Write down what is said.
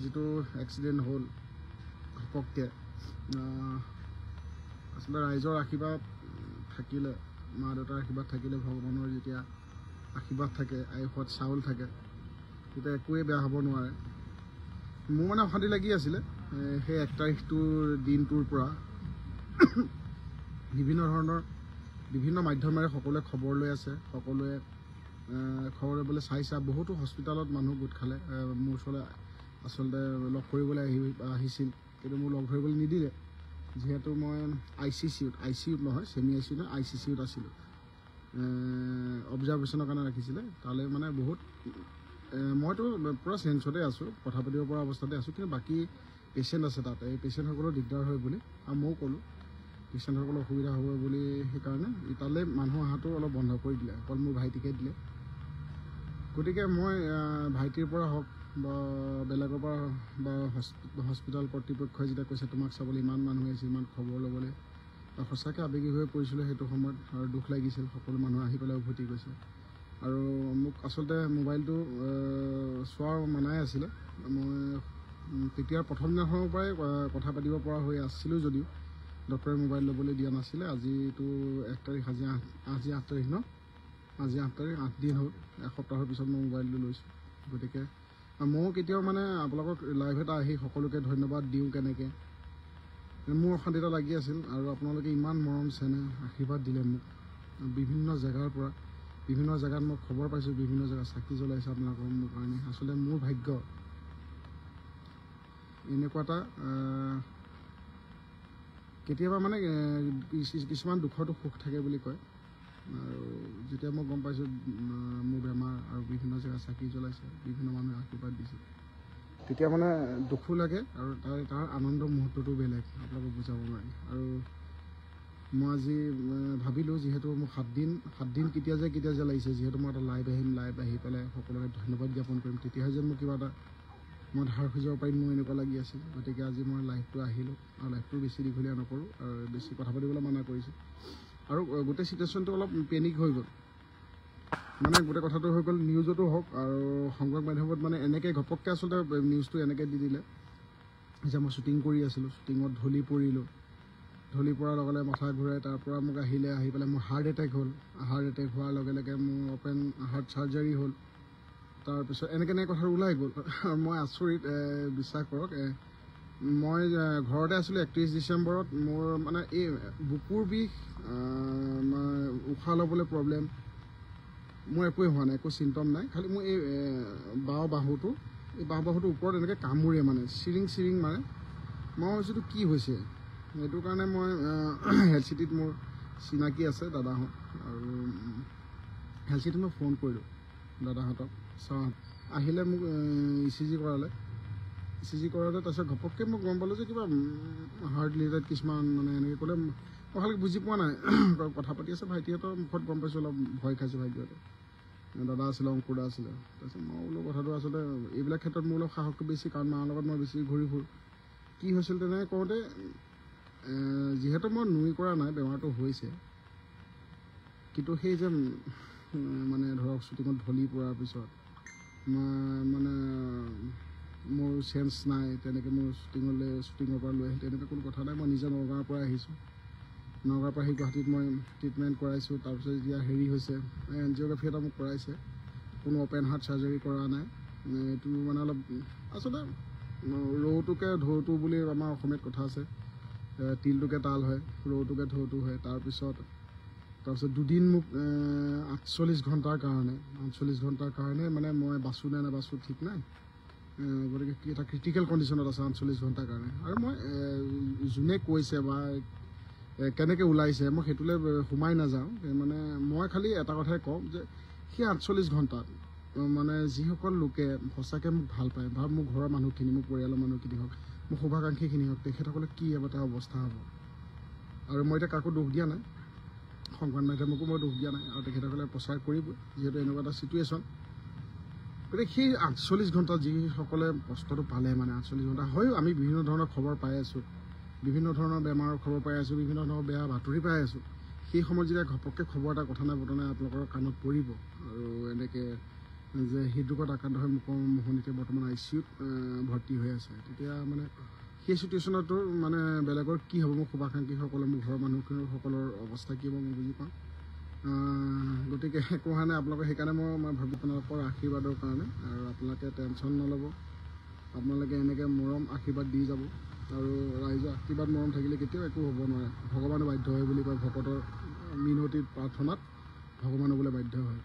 যিটো এক্সিডেণ্ট হ'ল ঘপককৈ আচলতে ৰাইজৰ আশীৰ্বাদ থাকিলে, মা দেউতাৰ আশীৰ্বাদ থাকিলে, ভগৱানৰ যেতিয়া আশীৰ্বাদ থাকে, আয়ুষত চাউল থাকে, তেতিয়া একোৱেই বেয়া হ'ব নোৱাৰে। মোৰ মানে অশান্তি লাগি আছিলে সেই 1 তাৰিখটোৰ দিনটোৰ পৰা। বিভিন্ন মাধ্যমেৰে সকলোৱে খবৰ লৈ আছে, সকলোৱে খবৰ ল'বলৈ চাইছে। বহুতো হস্পিটেলত মানুহ গোট খালে মোৰ ওচৰলৈ আচলতে লগ কৰিবলৈ আহিছিল, কিন্তু মোৰ লগ ধৰিবলৈ নিদিলে। যিহেতু মই আই চি ইউত নহয়, ছেমি আই চি ইউ নহয়, ICC আছিলোঁ। অবজাৰ্ভেশ্যনৰ কাৰণে ৰাখিছিলে। তালৈ মানে বহুত মইতো পূৰা চেঞ্চতে আছোঁ, কথা পাতিব পৰা অৱস্থাতে আছোঁ, কিন্তু বাকী পেচেণ্ট আছে তাত। এই পেচেণ্টসকলৰ দিগদাৰ হয় বুলি আৰু ময়ো ক'লোঁ পেচেণ্টসকলৰ অসুবিধা হ'ব বুলি। সেইকাৰণে তালৈ মানুহ অহাটো অলপ বন্ধ কৰি দিলে, অকল মোৰ ভাইটিকে দিলে। গতিকে মই ভাইটিৰ পৰা হওক বা বেলেগৰ পৰা বা হস্পিটেল কৰ্তৃপক্ষই যেতিয়া কৈছে তোমাক চাবলৈ ইমান মানুহ আহিছে, ইমান খবৰ ল'বলৈ, সঁচাকৈ আৱেগিক হৈ পৰিছিলোঁ সেইটো সময়ত আৰু দুখ লাগিছিল। সকলো মানুহ আহি পেলাই উভতি গৈছে আৰু মোক আচলতে মোবাইলটো চোৱাৰ মানাই আছিলে। মই তেতিয়াৰ প্ৰথম দিনাখনৰ পৰাই কথা পাতিব পৰা হৈ আছিলোঁ যদিও ডক্টৰে মোবাইল ল'বলৈ দিয়া নাছিলে। আজিতো 1 তাৰিখ, আজি 8 তাৰিখ ন? আজি 8 তাৰিখ, 8 দিন হ'ল। এসপ্তাহৰ পিছত মই মোবাইলটো লৈছোঁ। গতিকে ময়ো কেতিয়াও মানে আপোনালোকক লাইভ এটা আহি সকলোকে ধন্যবাদ দিওঁ কেনেকৈ, মোৰ অশান্তি এটা লাগি আছিল। আৰু আপোনালোকে ইমান মৰম চেনেহ আশীৰ্বাদ দিলে মোক বিভিন্ন জেগাৰ পৰা। বিভিন্ন জেগাত মই খবৰ পাইছোঁ, বিভিন্ন জেগাত চাকি জ্বলাইছে আপোনালোকৰ মোৰ কাৰণে। আচলতে মোৰ ভাগ্য এনেকুৱা এটা কেতিয়াবা মানে কিছুমান দুখতো সুখ থাকে বুলি কয়। আৰু যেতিয়া মই গম পাইছোঁ মোৰ বেমাৰ আৰু বিভিন্ন জেগাত চাকি জ্বলাইছে, বিভিন্ন মানুহে আশীৰ্বাদ দিছে, তেতিয়া মানে দুখো লাগে আৰু তাৰ আনন্দ মুহূৰ্তটো বেলেগ, আপোনালোকক বুজাব নোৱাৰি। আৰু মই আজি ভাবিলোঁ যিহেতু মোক 7 দিন কেতিয়া যে লাগিছে, যিহেতু মই এটা লাইভ আহি পেলাই সকলোকে ধন্যবাদ জ্ঞাপন কৰিম, তেতিয়াহে যেন মোক কিবা এটা মই ধাৰ খুজিব পাৰিম, মোৰ এনেকুৱা লাগি আছিল। গতিকে আজি মই লাইভটো আহিলোঁ আৰু লাইভটো বেছি দীঘলীয়া নকৰোঁ আৰু বেছি কথা পাতিবলৈ মানা কৰিছোঁ। আৰু গোটেই চিটুৱেশ্যনটো অলপ পেনিক হৈ গ'ল, মানে গোটেই কথাটো হৈ গ'ল নিউজতো হওক আৰু সংবাদ মাধ্যমত মানে এনেকৈ ঘপককৈ আচলতে নিউজটো এনেকৈ দি দিলে যে মই শ্বুটিং কৰি আছিলোঁ, শ্বুটিঙত ঢলি পৰিলোঁ। ঢলি পৰাৰ লগে লগে মাথা ঘূৰাই, তাৰ পৰা মোক আহি পেলাই মোৰ হাৰ্ট এটেক হ'ল। হাৰ্ট এটেক হোৱাৰ লগে লগে মোৰ অ'পেন হাৰ্ট চাৰ্জাৰী হ'ল। তাৰপিছত এনেকৈ কথাটো ওলাই গ'ল আৰু মই আচৰিত, বিশ্বাস কৰক। মই ঘৰতে আছিলোঁ 31 ডিচেম্বৰত। মোৰ মানে এই বুকুৰ বিষ, উশাহ ল'বলৈ প্ৰব্লেম, মোৰ একোৱেই হোৱা নাই, একো চিমটম নাই। খালি মোৰ এই বাওঁ বাহুটোৰ ওপৰত এনেকৈ কামোৰে, মানে চিৰিং মাৰে। মই ভাবিছোঁ কি হৈছে, সেইটো কাৰণে মই হেল্থ চিটিত মোৰ চিনাকি আছে দাদাহঁত, আৰু হেল্থ চিটিত মই ফোন কৰিলোঁ দাদাহঁতক। আহিলে মোক ECG কৰালে। তাৰপিছত ঘপককৈ মই গম পালোঁ যে কিবা হাৰ্ট ৰিলেটেড কিছুমান মানে এনেকৈ ক'লে। মই ভালকৈ বুজি পোৱা নাই, কথা পাতি আছে ভাইটিহঁতৰ মুখত গম পাইছোঁ অলপ ভয় খাইছে ভাইটিহঁতে। দাদা আছিলে, অংকুৰ দা আছিলে। তাৰপিছত মই বোলো কথাটো আচলতে এইবিলাক ক্ষেত্ৰত মোৰ অলপ সাহসটো বেছি, কাৰণ মাৰ লগত মই বেছি ঘূৰি ফুৰোঁ। কি হৈছিল তেনেকৈ কওঁতে, যিহেতু মই নুই কৰা নাই, বেমাৰটো হৈছে, কিন্তু সেই যে মানে ধৰক শ্বুটিঙত ঢলি পৰাৰ পিছত মানে মোৰ চেঞ্চ নাই, তেনেকৈ মোৰ শ্বুটিঙৰ পৰা লৈ আহিল তেনেকৈ কোনো কথা নাই। মই নিজে নগাঁৱৰ পৰা আহিছোঁ, নগাঁৱৰ পৰা আহি গুৱাহাটীত মই ট্ৰিটমেণ্ট কৰাইছোঁ। তাৰপিছত যেতিয়া হেৰি হৈছে, এনজিঅ'গ্ৰাফি এটা মোক কৰাইছে, কোনো অ'পেন হাৰ্ট চাৰ্জাৰী কৰা নাই। এইটো মানে অলপ আচলতে ৰৌটোকে ঢৌটো বুলি আমাৰ অসমীয়াত কথা আছে, তিলটোকে তাল হয়, ৰৌটোকে ঢৌটো হয়। তাৰপিছত 2 দিন মোক 48 ঘণ্টাৰ কাৰণে মানে মই বাচোঁ নে নাবাচোঁ ঠিক নাই। গতিকে এটা ক্ৰিটিকেল কণ্ডিশ্যনত আছে 48 ঘণ্টাৰ কাৰণে। আৰু মই যোনে কৈছে বা কেনেকৈ ওলাইছে মই সেইটোলৈ সোমাই নাযাওঁ। মানে মই খালি এটা কথাই কওঁ যে সেই 48 ঘণ্টাত মানে যিসকল লোকে সঁচাকৈ মোক ভাল পায়, বা মোৰ ঘৰৰ মানুহখিনি, মোৰ পৰিয়ালৰ মানুহখিনি হওক, মোৰ শুভাকাংক্ষীখিনি হওক, তেখেতসকলে কি এটা অৱস্থা হ'ব। আৰু মই এতিয়া কাকো দোষ দিয়া নাই, সংবাদ মাধ্যমকো মই দোষ দিয়া নাই, আৰু তেখেতসকলে প্ৰচাৰ কৰিবই যিহেতু এনেকুৱা এটা চিটুৱেশ্যন। গতিকে সেই 48 ঘণ্টাত যিসকলে কষ্টটো পালে, মানে 48 ঘণ্টা হয়ও আমি বিভিন্ন ধৰণৰ খবৰ পাই আছোঁ, বিভিন্ন ধৰণৰ বেমাৰৰ খবৰ পাই আছোঁ, বিভিন্ন ধৰণৰ বেয়া বাতৰি পাই আছোঁ। সেই সময়ত যেতিয়া ঘপককৈ খবৰ এটা কথা নাই বতৰা নাই আপোনালোকৰ কাণত পৰিব, আৰু এনেকৈ যে হৃদৰোগত আক্ৰান্ত হৈ মোহনীতে বৰ্তমান ICUত ভৰ্তি হৈ আছে। তেতিয়া মানে সেই চিটুৱেশ্যনতো মানে বেলেগৰ কি হ'ব, মোৰ শুভাকাংক্ষীসকলে, মোৰ ঘৰৰ মানুহসকলৰ অৱস্থা কি হ'ব মই বুজি পাওঁ। গতিকে একো হোৱা নাই আপোনালোকে, সেইকাৰণে মই ভাবি আপোনালোকৰ আশীৰ্বাদৰ কাৰণে, আৰু আপোনালোকে টেনশ্যন নল'ব, আপোনালোকে এনেকৈ মৰম আশীৰ্বাদ দি যাব, আৰু ৰাইজৰ আশীৰ্বাদ মৰম থাকিলে কেতিয়াও একো হ'ব নোৱাৰে। ভগৱানে বাধ্য হয় বুলি কয়, ভকতৰ মিনতিত প্ৰাৰ্থনাত ভগৱানো বোলে বাধ্য হয়।